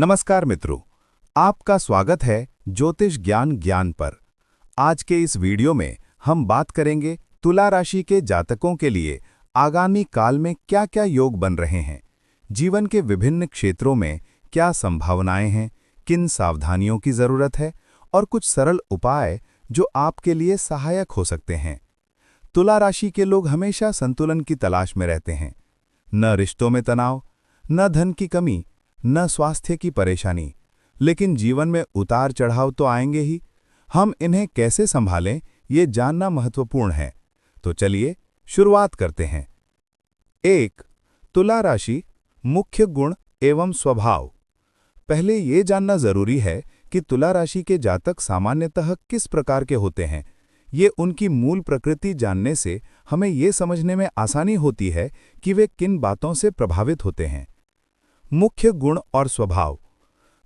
नमस्कार मित्रों, आपका स्वागत है ज्योतिष ज्ञान पर। आज के इस वीडियो में हम बात करेंगे तुला राशि के जातकों के लिए आगामी काल में क्या-क्या योग बन रहे हैं, जीवन के विभिन्न क्षेत्रों में क्या संभावनाएं हैं, किन सावधानियों की जरूरत है और कुछ सरल उपाय जो आपके लिए सहायक हो सकते हैं। तुला राशि के लोग हमेशा संतुलन की तलाश में रहते हैं। न रिश्तों में तनाव, न धन की कमी, न स्वास्थ्य की परेशानी, लेकिन जीवन में उतार चढ़ाव तो आएंगे ही। हम इन्हें कैसे संभालें, ये जानना महत्वपूर्ण है। तो चलिए शुरुआत करते हैं। 1. तुला राशि, मुख्य गुण एवं स्वभाव। पहले ये जानना जरूरी है कि तुला राशि के जातक सामान्यतः किस प्रकार के होते हैं। ये उनकी मूल प्रकृति जानने से हमें ये समझने में आसानी होती है कि वे किन बातों से प्रभावित होते हैं। मुख्य गुण और स्वभाव।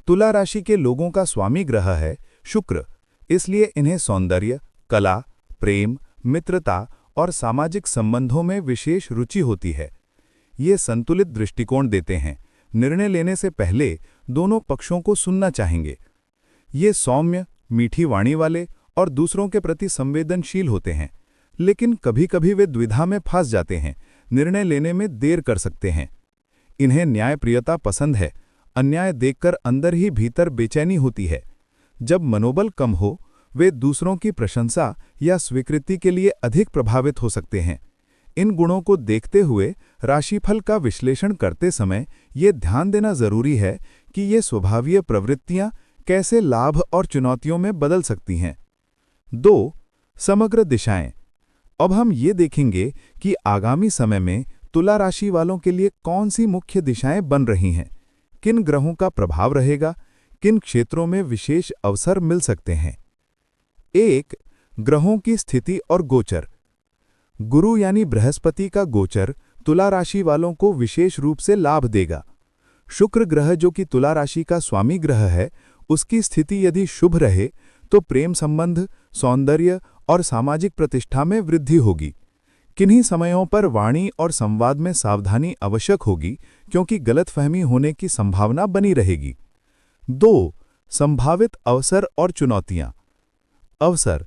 तुला राशि के लोगों का स्वामी ग्रह है शुक्र, इसलिए इन्हें सौंदर्य, कला, प्रेम, मित्रता और सामाजिक संबंधों में विशेष रुचि होती है। ये संतुलित दृष्टिकोण देते हैं, निर्णय लेने से पहले दोनों पक्षों को सुनना चाहेंगे। ये सौम्य, मीठी वाणी वाले और दूसरों के प्रति संवेदनशील होते हैं, लेकिन कभी-कभी वे द्विधा में फंस जाते हैं, निर्णय लेने में देर कर सकते हैं। इन्हें न्यायप्रियता पसंद है, अन्याय देखकर अंदर ही भीतर बेचैनी होती है। जब मनोबल कम हो, वे दूसरों की प्रशंसा या स्वीकृति के लिए अधिक प्रभावित हो सकते हैं। इन गुणों को देखते हुए राशिफल का विश्लेषण करते समय ये ध्यान देना जरूरी है कि ये स्वभावीय प्रवृत्तियां कैसे लाभ और चुनौतियों में बदल सकती हैं। 2. समग्र दिशाएं। अब हम ये देखेंगे कि आगामी समय में तुला राशि वालों के लिए कौन सी मुख्य दिशाएं बन रही हैं, किन ग्रहों का प्रभाव रहेगा, किन क्षेत्रों में विशेष अवसर मिल सकते हैं। 1. ग्रहों की स्थिति और गोचर। गुरु यानी बृहस्पति का गोचर तुला राशि वालों को विशेष रूप से लाभ देगा। शुक्र ग्रह, जो कि तुला राशि का स्वामी ग्रह है, उसकी स्थिति यदि शुभ रहे तो प्रेम संबंध, सौंदर्य और सामाजिक प्रतिष्ठा में वृद्धि होगी। किन्हीं समयों पर वाणी और संवाद में सावधानी आवश्यक होगी, क्योंकि गलतफहमी होने की संभावना बनी रहेगी। 2. संभावित अवसर और चुनौतियां। अवसर,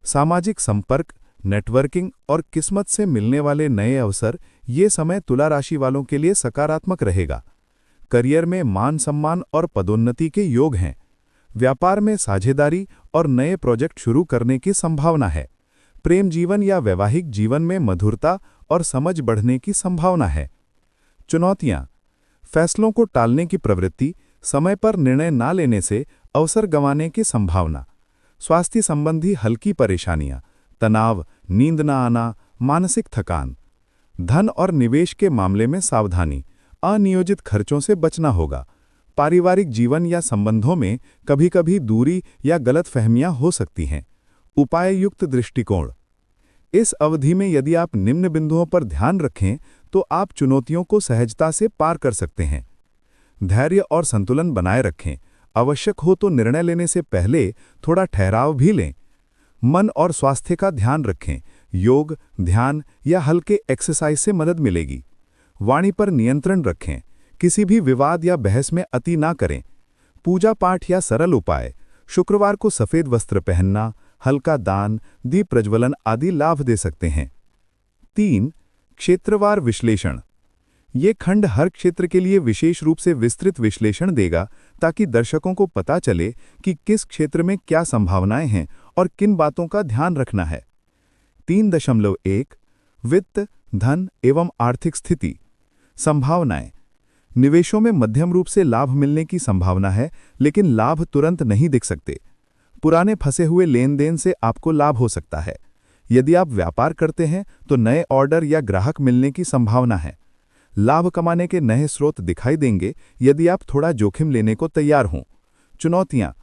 सामाजिक संपर्क, नेटवर्किंग और किस्मत से मिलने वाले नए अवसर। ये समय तुला राशि वालों के लिए सकारात्मक रहेगा। करियर में मान सम्मान और पदोन्नति के योग हैं। व्यापार में साझेदारी और नए प्रोजेक्ट शुरू करने की संभावना है। प्रेम जीवन या वैवाहिक जीवन में मधुरता और समझ बढ़ने की संभावना है। चुनौतियां, फैसलों को टालने की प्रवृत्ति, समय पर निर्णय ना लेने से अवसर गंवाने की संभावना। स्वास्थ्य संबंधी हल्की परेशानियां, तनाव, नींद न आना, मानसिक थकान। धन और निवेश के मामले में सावधानी, अनियोजित खर्चों से बचना होगा। पारिवारिक जीवन या संबंधों में कभी-कभी दूरी या गलतफहमियां हो सकती हैं। उपाय युक्त दृष्टिकोण। इस अवधि में यदि आप निम्न बिंदुओं पर ध्यान रखें तो आप चुनौतियों को सहजता से पार कर सकते हैं। धैर्य और संतुलन बनाए रखें। आवश्यक हो तो निर्णय लेने से पहले थोड़ा ठहराव भी लें। मन और स्वास्थ्य का ध्यान रखें। योग, ध्यान या हल्के एक्सरसाइज से मदद मिलेगी। वाणी पर नियंत्रण रखें। किसी भी विवाद या बहस में अति ना करें। पूजा पाठ या सरल उपाय। शुक्रवार को सफेद वस्त्र पहनना, हल्का दान, दीप प्रज्वलन आदि लाभ दे सकते हैं। 3. क्षेत्रवार विश्लेषण। ये खंड हर क्षेत्र के लिए विशेष रूप से विस्तृत विश्लेषण देगा, ताकि दर्शकों को पता चले कि किस क्षेत्र में क्या संभावनाएं हैं और किन बातों का ध्यान रखना है। 3.1. वित्त, धन एवं आर्थिक स्थिति। संभावनाएं। निवेशों में मध्यम रूप से लाभ मिलने की संभावना है, लेकिन लाभ तुरंत नहीं दिख सकते। पुराने फंसे हुए लेन देन से आपको लाभ हो सकता है। यदि आप व्यापार करते हैं तो नए ऑर्डर या ग्राहक मिलने की संभावना है। लाभ कमाने के नए स्रोत दिखाई देंगे यदि आप थोड़ा जोखिम लेने को तैयार हों। चुनौतियां,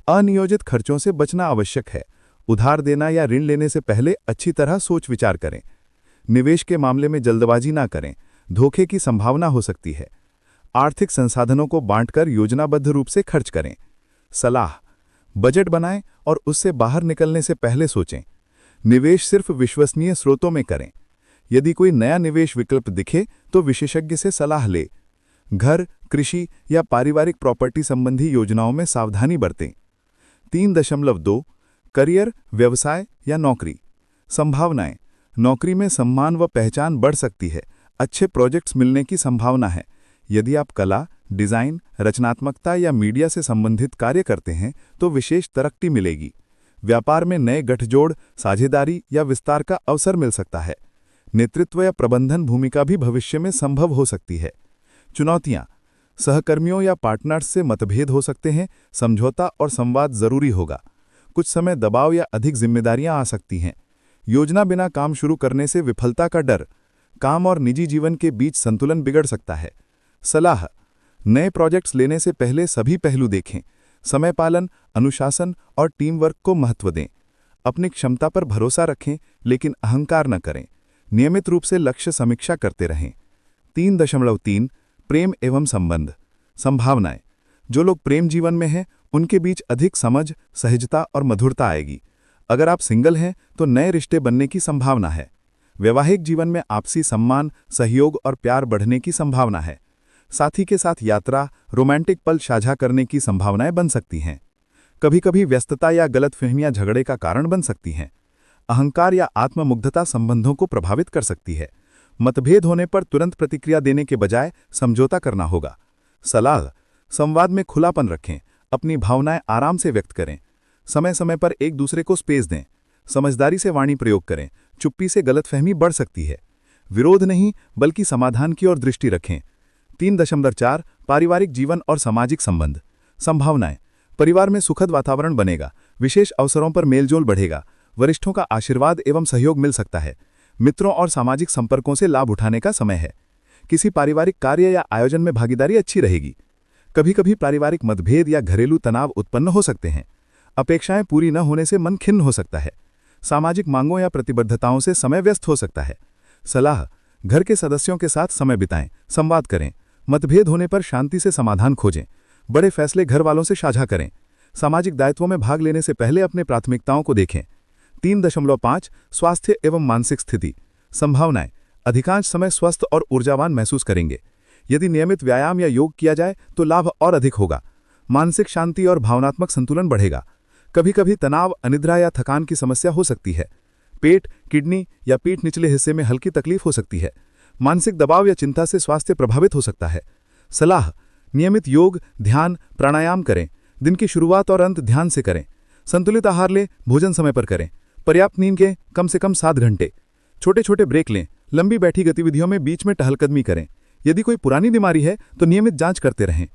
अनियोजित खर्चों से बचना आवश्यक है। उधार देना या ऋण लेने से पहले अच्छी तरह सोच विचार करें। निवेश के मामले में जल्दबाजी ना करें, धोखे की संभावना हो सकती है। आर्थिक संसाधनों को बांटकर योजनाबद्ध रूप से खर्च करें। सलाह, बजट बनाएं और उससे बाहर निकलने से पहले सोचें। निवेश सिर्फ विश्वसनीय स्रोतों में करें। यदि कोई नया निवेश विकल्प दिखे तो विशेषज्ञ से सलाह ले। घर, कृषि या पारिवारिक प्रॉपर्टी संबंधी योजनाओं में सावधानी बरतें। 3.2 करियर, व्यवसाय या नौकरी। संभावनाएं। नौकरी में सम्मान व पहचान बढ़ सकती है। अच्छे प्रोजेक्ट्स मिलने की संभावना है। यदि आप कला, डिजाइन, रचनात्मकता या मीडिया से संबंधित कार्य करते हैं तो विशेष तरक्की मिलेगी। व्यापार में नए गठजोड़, साझेदारी या विस्तार का अवसर मिल सकता है। नेतृत्व या प्रबंधन भूमिका भी भविष्य में संभव हो सकती है। चुनौतियां। सहकर्मियों या पार्टनर्स से मतभेद हो सकते हैं। समझौता और संवाद जरूरी होगा। कुछ समय दबाव या अधिक जिम्मेदारियां आ सकती हैं। योजना बिना काम शुरू करने से विफलता का डर। काम और निजी जीवन के बीच संतुलन बिगड़ सकता है। सलाह। नए प्रोजेक्ट्स लेने से पहले सभी पहलू देखें। समय पालन, अनुशासन और टीम वर्क को महत्व दें। अपनी क्षमता पर भरोसा रखें, लेकिन अहंकार न करें। नियमित रूप से लक्ष्य समीक्षा करते रहें। 3.3 प्रेम एवं संबंध। संभावनाएं। जो लोग प्रेम जीवन में हैं उनके बीच अधिक समझ, सहजता और मधुरता आएगी। अगर आप सिंगल हैं तो नए रिश्ते बनने की संभावना है। वैवाहिक जीवन में आपसी सम्मान, सहयोग और प्यार बढ़ने की संभावना है। साथी के साथ यात्रा, रोमांटिक पल साझा करने की संभावनाएं बन सकती हैं। कभी कभी व्यस्तता या गलतफहमियां झगड़े का कारण बन सकती हैं। अहंकार या आत्ममुग्धता संबंधों को प्रभावित कर सकती है। मतभेद होने पर तुरंत प्रतिक्रिया देने के बजाय समझौता करना होगा। सलाह। संवाद में खुलापन रखें। अपनी भावनाएं आराम से व्यक्त करें। समय समय पर एक दूसरे को स्पेस दें। समझदारी से वाणी प्रयोग करें। चुप्पी से गलतफहमी बढ़ सकती है। विरोध नहीं बल्कि समाधान की ओर दृष्टि रखें। 3.4 पारिवारिक जीवन और सामाजिक संबंध। संभावनाएं। परिवार में सुखद वातावरण बनेगा। विशेष अवसरों पर मेलजोल बढ़ेगा। वरिष्ठों का आशीर्वाद एवं सहयोग मिल सकता है। मित्रों और सामाजिक संपर्कों से लाभ उठाने का समय है। किसी पारिवारिक कार्य या आयोजन में भागीदारी अच्छी रहेगी। कभी कभी पारिवारिक मतभेद या घरेलू तनाव उत्पन्न हो सकते हैं। अपेक्षाएं पूरी न होने से मन खिन्न हो सकता है। सामाजिक मांगों या प्रतिबद्धताओं से समय व्यस्त हो सकता है। सलाह। घर के सदस्यों के साथ समय बिताएं, संवाद करें। मतभेद होने पर शांति से समाधान खोजें। बड़े फैसले घर वालों से साझा करें। सामाजिक दायित्वों में भाग लेने से पहले अपने प्राथमिकताओं को देखें। 3.5 स्वास्थ्य एवं मानसिक स्थिति। संभावनाएं। अधिकांश समय स्वस्थ और ऊर्जावान महसूस करेंगे। यदि नियमित व्यायाम या योग किया जाए तो लाभ और अधिक होगा। मानसिक शांति और भावनात्मक संतुलन बढ़ेगा। कभी कभी तनाव, अनिद्रा या थकान की समस्या हो सकती है। पेट, किडनी या पीठ निचले हिस्से में हल्की तकलीफ हो सकती है। मानसिक दबाव या चिंता से स्वास्थ्य प्रभावित हो सकता है। सलाह। नियमित योग, ध्यान, प्राणायाम करें। दिन की शुरुआत और अंत ध्यान से करें। संतुलित आहार लें, भोजन समय पर करें। पर्याप्त नींद के कम से कम 7 घंटे। छोटे छोटे ब्रेक लें। लंबी बैठी गतिविधियों में बीच में टहलकदमी करें। यदि कोई पुरानी बीमारी है तो नियमित जांच करते रहें।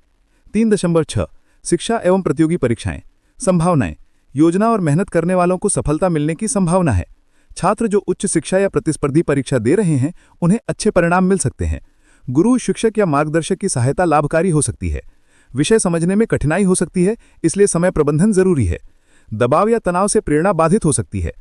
3.6 शिक्षा एवं प्रतियोगी परीक्षाएं। संभावनाएं। योजना और मेहनत करने वालों को सफलता मिलने की संभावना है। छात्र जो उच्च शिक्षा या प्रतिस्पर्धी परीक्षा दे रहे हैं उन्हें अच्छे परिणाम मिल सकते हैं। गुरु, शिक्षक या मार्गदर्शक की सहायता लाभकारी हो सकती है। विषय समझने में कठिनाई हो सकती है, इसलिए समय प्रबंधन जरूरी है। दबाव या तनाव से प्रेरणा बाधित हो सकती है।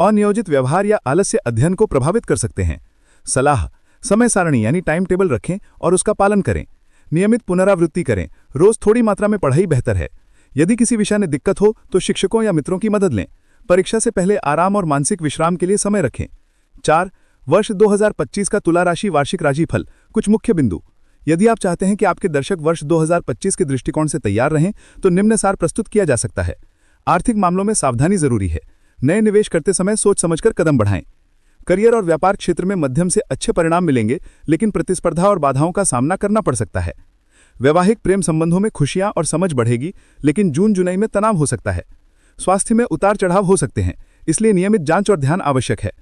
अनियोजित व्यवहार या आलस्य अध्ययन को प्रभावित कर सकते हैं। सलाह। समय सारणी यानी टाइम टेबल रखें और उसका पालन करें। नियमित पुनरावृत्ति करें। रोज थोड़ी मात्रा में पढ़ाई बेहतर है। यदि किसी विषय में दिक्कत हो तो शिक्षकों या मित्रों की मदद लें। परीक्षा से पहले आराम और मानसिक विश्राम के लिए समय रखें। 4 वर्ष 2025 का तुला राशि वार्षिक राशिफल। कुछ मुख्य बिंदु। यदि आप चाहते हैं कि आपके दर्शक वर्ष 2025 के दृष्टिकोण से तैयार रहें तो निम्न सार प्रस्तुत किया जा सकता है। आर्थिक मामलों में सावधानी जरूरी है। नए निवेश करते समय सोच समझकर कदम बढ़ाएं। करियर और व्यापार क्षेत्र में मध्यम से अच्छे परिणाम मिलेंगे, लेकिन प्रतिस्पर्धा और बाधाओं का सामना करना पड़ सकता है। वैवाहिक प्रेम संबंधों में खुशियां और समझ बढ़ेगी, लेकिन जून जुलाई में तनाव हो सकता है। स्वास्थ्य में उतार चढ़ाव हो सकते हैं, इसलिए नियमित जांच और ध्यान आवश्यक है।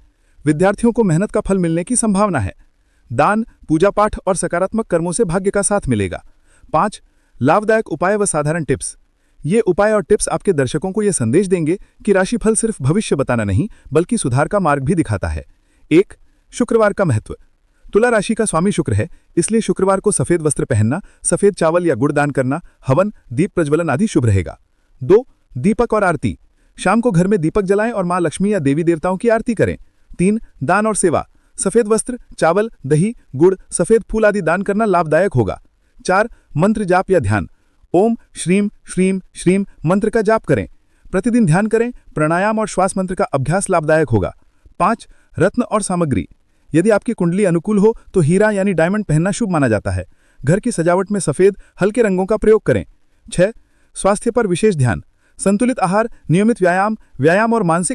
विद्यार्थियों को मेहनत का फल मिलने की संभावना है। दान, पूजा पाठ और सकारात्मक कर्मों से भाग्य का साथ मिलेगा। 5 लाभदायक उपाय व साधारण टिप्स। ये उपाय और टिप्स आपके दर्शकों को यह संदेश देंगे कि राशिफल सिर्फ भविष्य बताना नहीं, बल्कि सुधार का मार्ग भी दिखाता है। 1 शुक्रवार का महत्व। तुला राशि का स्वामी शुक्र है, इसलिए शुक्रवार को सफेद वस्त्र पहनना, सफेद चावल या गुड़ दान करना, हवन, दीप प्रज्वलन आदि शुभ रहेगा। 2 दीपक और आरती। शाम को घर में दीपक जलाएं और मां लक्ष्मी या देवी देवताओं की आरती करें। 3 दान और सेवा। सफेद वस्त्र, चावल, दही, गुड़, सफेद फूल आदि दान करना लाभदायक होगा। 4 मंत्र जाप या ध्यान। ओम श्रीम श्रीम श्रीम मंत्र का जाप करें। प्रतिदिन ध्यान करें। प्राणायाम और श्वास मंत्र का अभ्यास लाभदायक होगा। 5 रत्न और सामग्री। यदि आपकी कुंडली अनुकूल हो तो हीरा यानी डायमंड पहनना शुभ माना जाता है। घर की सजावट में सफेद हल्के रंगों का प्रयोग करें। 6. स्वास्थ्य पर विशेष ध्यान। संतुलित आहार, नियमित व्यायाम और मानसिक